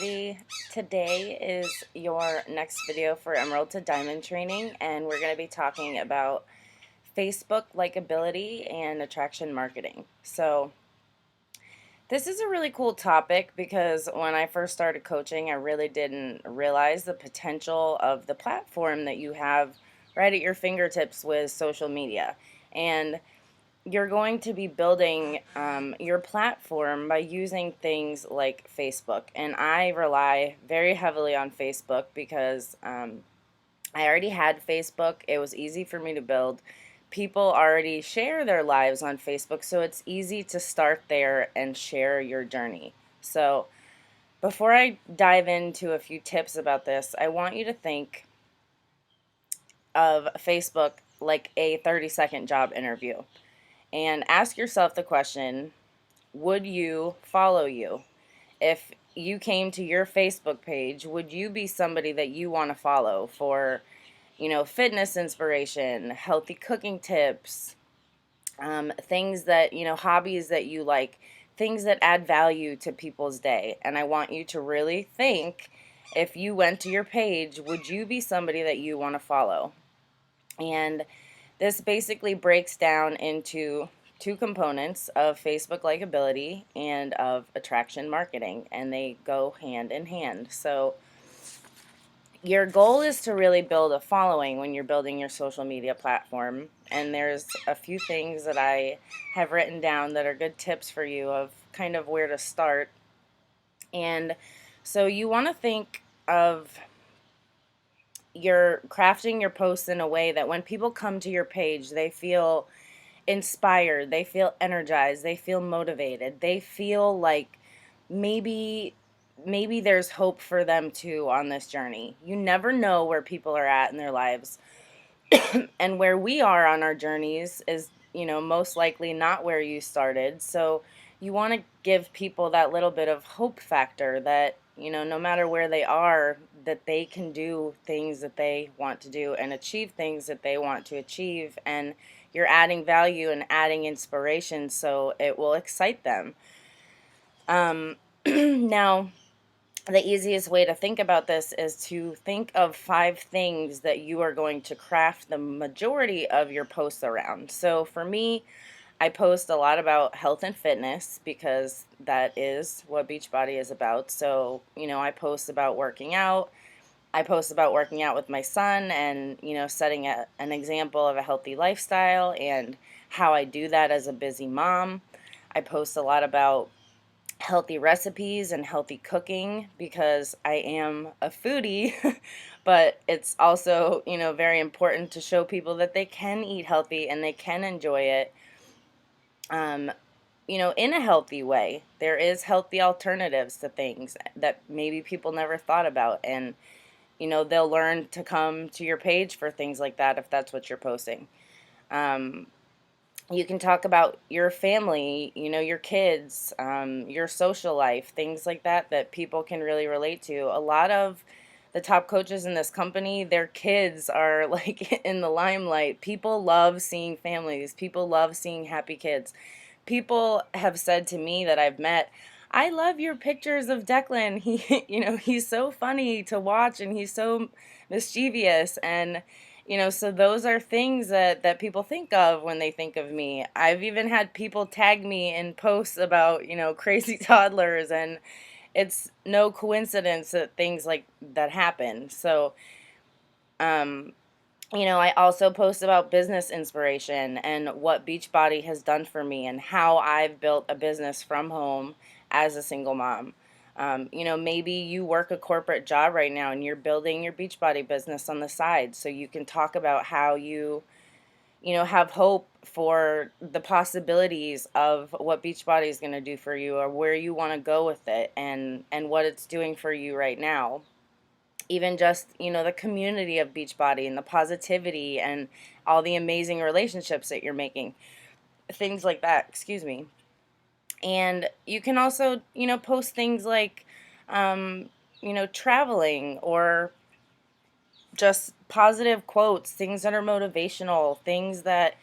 Likability. Today is your next video for Emerald to Diamond training, and we're going to be talking about Facebook likability and attraction marketing. So, this is a really cool topic because when I first started coaching, I really didn't realize the potential of the platform that you have right at your fingertips with social media. And you're going to be building your platform by using things like Facebook. And I rely very heavily on Facebook because I already had Facebook. It was easy for me to build. People already share their lives on Facebook, so it's easy to start there and share your journey. So, before I dive into a few tips about this, I want you to think of Facebook like a 30-second job interview and ask yourself the question, would you follow you? If you came to your Facebook page, would you be somebody that you want to follow for, fitness inspiration, healthy cooking tips, things that, hobbies that you like, things that add value to people's day? And I want you to really think, if you went to your page, would you be somebody that you want to follow? And this basically breaks down into two components of Facebook likability and of attraction marketing, and they go hand in hand. So, your goal is to really build a following when you're building your social media platform. And there's a few things that I have written down that are good tips for you of kind of where to start. And so, you want to think of you're crafting your posts in a way that when people come to your page, they feel inspired, they feel energized, they feel motivated, they feel like maybe there's hope for them too on this journey. You never know where people are at in their lives. And where we are on our journeys is, most likely not where you started. So you want to give people that little bit of hope factor that, no matter where they are, that they can do things that they want to do and achieve things that they want to achieve. And you're adding value and adding inspiration so it will excite them. Now, the easiest way to think about this is to think of 5 things that you are going to craft the majority of your posts around. So for me, I post a lot about health and fitness because that is what Beachbody is about. So, I post about working out. I post about working out with my son and, setting an example of a healthy lifestyle and how I do that as a busy mom. I post a lot about healthy recipes and healthy cooking because I am a foodie, but it's also, very important to show people that they can eat healthy and they can enjoy it, um, in a healthy way. There is healthy alternatives to things that maybe people never thought about, and, they'll learn to come to your page for things like that if that's what you're posting. Um, you can talk about your family, your kids, your social life, things like that that people can really relate to. A lot of the top coaches in this company, their kids are like in the limelight. People love seeing families. People love seeing happy kids. People have said to me that I've met, I love your pictures of Declan. He, he's so funny to watch and he's so mischievous. And so those are things that people think of when they think of me. I've even had people tag me in posts about, crazy toddlers, and it's no coincidence that things like that happen. So, um, I also post about business inspiration and what Beachbody has done for me and how I've built a business from home as a single mom. Maybe you work a corporate job right now and you're building your Beachbody business on the side, so you can talk about how you, have hope for the possibilities of what Beachbody is going to do for you or where you want to go with it and what it's doing for you right now. Even just, the community of Beachbody and the positivity and all the amazing relationships that you're making. Things like that, excuse me. And you can also, post things like, traveling or just positive quotes, things that are motivational, things that,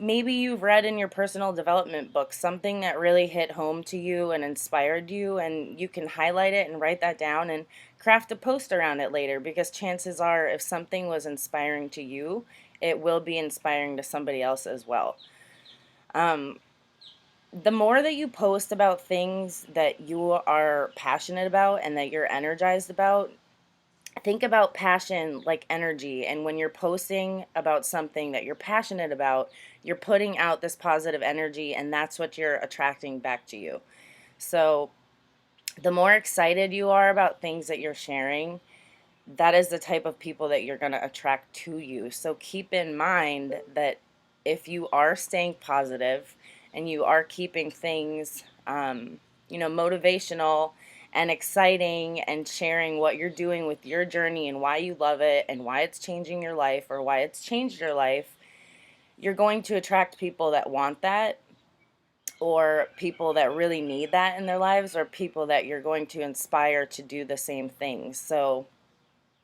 maybe you've read in your personal development book something that really hit home to you and inspired you, and you can highlight it and write that down and craft a post around it later, because chances are if something was inspiring to you, it will be inspiring to somebody else as well. Um, the more that you post about things that you are passionate about and that you're energized about, think about passion like energy. And when you're posting about something that you're passionate about, you're putting out this positive energy, and that's what you're attracting back to you. So, the more excited you are about things that you're sharing, that is the type of people that you're going to attract to you. So keep in mind that if you are staying positive and you are keeping things, motivational and exciting, and sharing what you're doing with your journey and why you love it and why it's changing your life or why it's changed your life, you're going to attract people that want that, or people that really need that in their lives, or people that you're going to inspire to do the same things. So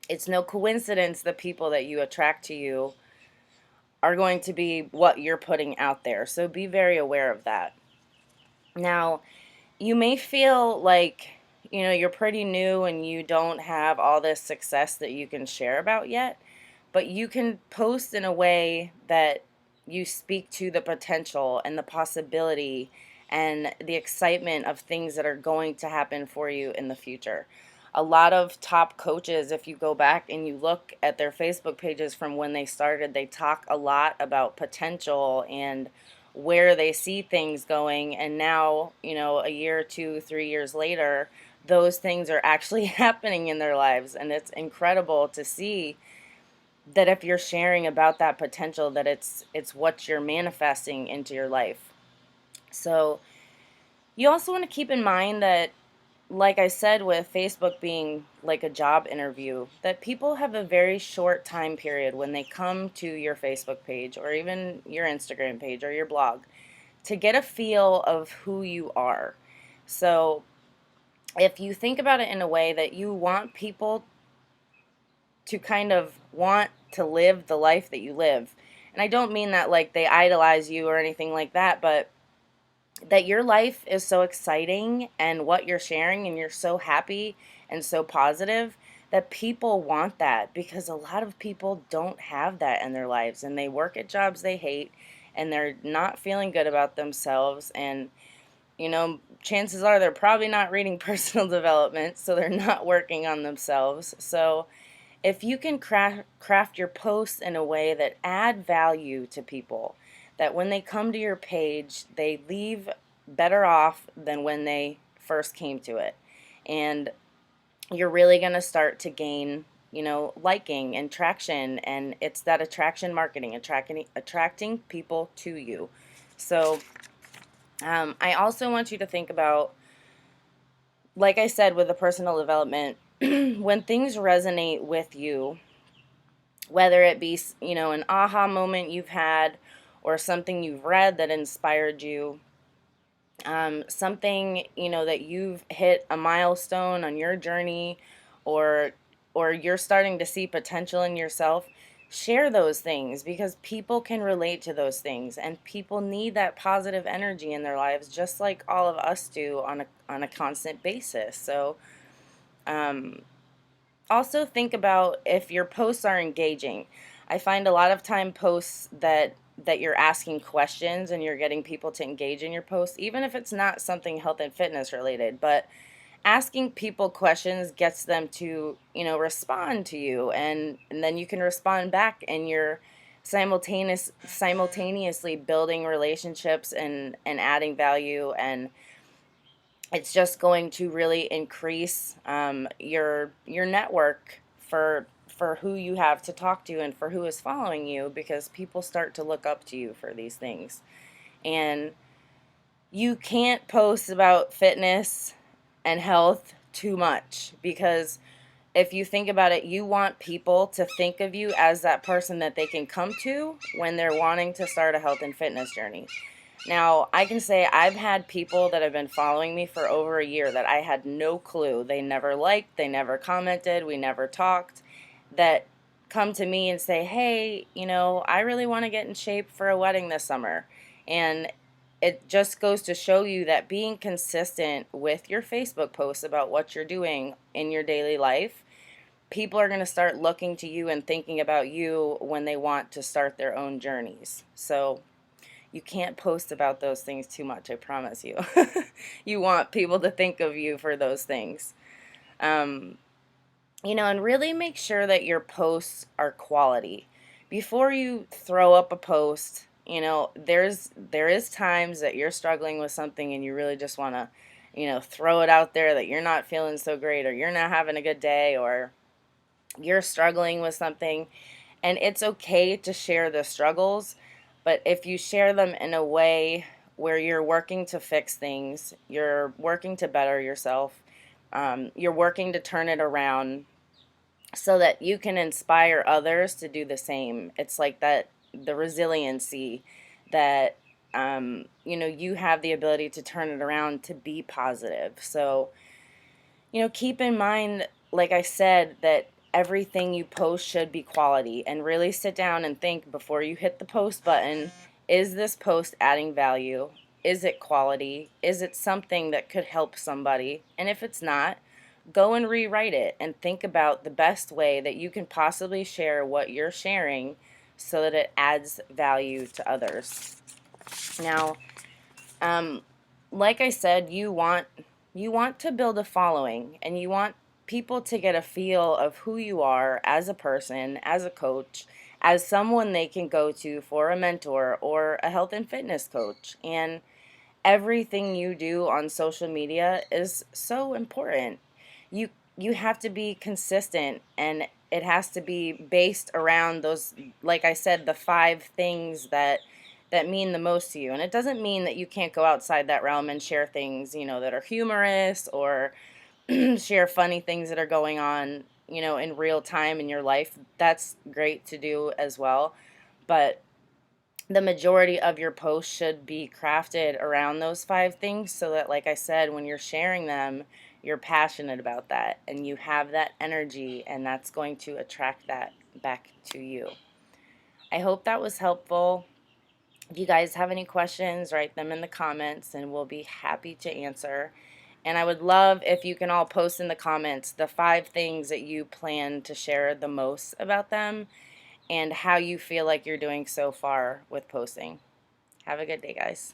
it's no coincidence the people that you attract to you are going to be what you're putting out there. So be very aware of that. Now, you may feel like, you're pretty new and you don't have all this success that you can share about yet, but you can post in a way that you speak to the potential and the possibility and the excitement of things that are going to happen for you in the future. A lot of top coaches, if you go back and you look at their Facebook pages from when they started, they talk a lot about potential and where they see things going. And now, a year, 2, 3 years later, those things are actually happening in their lives. And it's incredible to see that if you're sharing about that potential, that it's what you're manifesting into your life. So you also want to keep in mind that, like I said, with Facebook being like a job interview, that people have a very short time period when they come to your Facebook page or even your Instagram page or your blog to get a feel of who you are. So if you think about it in a way that you want people to kind of want to live the life that you live, and I don't mean that like they idolize you or anything like that, but that your life is so exciting and what you're sharing, and you're so happy and so positive, that people want that, because a lot of people don't have that in their lives, and they work at jobs they hate and they're not feeling good about themselves. And chances are they're probably not reading personal development, so they're not working on themselves. So if you can craft your posts in a way that add value to people, that when they come to your page, they leave better off than when they first came to it. And you're really going to start to gain, liking and traction. And it's that attraction marketing, attracting people to you. So I also want you to think about, like I said, with the personal development, when things resonate with you, whether it be, an aha moment you've had or something you've read that inspired you, something, that you've hit a milestone on your journey, or you're starting to see potential in yourself, share those things, because people can relate to those things, and people need that positive energy in their lives just like all of us do on a constant basis. So also think about if your posts are engaging. I find a lot of time posts that you're asking questions and you're getting people to engage in your posts, even if it's not something health and fitness related, but asking people questions gets them to, respond to you, and then you can respond back, and you're simultaneously building relationships and adding value, and it's just going to really increase your network for who you have to talk to and for who is following you, because people start to look up to you for these things. And you can't post about fitness and health too much, because if you think about it, you want people to think of you as that person that they can come to when they're wanting to start a health and fitness journey. Now, I can say I've had people that have been following me for over a year that I had no clue. They never liked, they never commented, we never talked, that come to me and say, hey, I really want to get in shape for a wedding this summer. And it just goes to show you that being consistent with your Facebook posts about what you're doing in your daily life, people are going to start looking to you and thinking about you when they want to start their own journeys. So you can't post about those things too much, I promise you. You want people to think of you for those things. Um, and really make sure that your posts are quality. Before you throw up a post, there is times that you're struggling with something and you really just want to, throw it out there that you're not feeling so great, or you're not having a good day, or you're struggling with something. And it's okay to share the struggles, but if you share them in a way where you're working to fix things, you're working to better yourself, you're working to turn it around so that you can inspire others to do the same. It's like that, the resiliency that, you have the ability to turn it around to be positive. So, keep in mind, like I said, that everything you post should be quality, and really sit down and think before you hit the post button, is this post adding value? Is it quality? Is it something that could help somebody? And if it's not, go and rewrite it and think about the best way that you can possibly share what you're sharing so that it adds value to others. Now, um, like I said, you want to build a following, and you want people to get a feel of who you are as a person, as a coach, as someone they can go to for a mentor or a health and fitness coach. And everything you do on social media is so important. You have to be consistent, and it has to be based around those, like I said, the five things that mean the most to you. And it doesn't mean that you can't go outside that realm and share things, that are humorous, or share funny things that are going on, in real time in your life. That's great to do as well. But the majority of your posts should be crafted around those five things, so that, like I said, when you're sharing them, you're passionate about that and you have that energy, and that's going to attract that back to you. I hope that was helpful. If you guys have any questions, write them in the comments and we'll be happy to answer. And I would love if you can all post in the comments the five things that you plan to share the most about them, and how you feel like you're doing so far with posting. Have a good day, guys.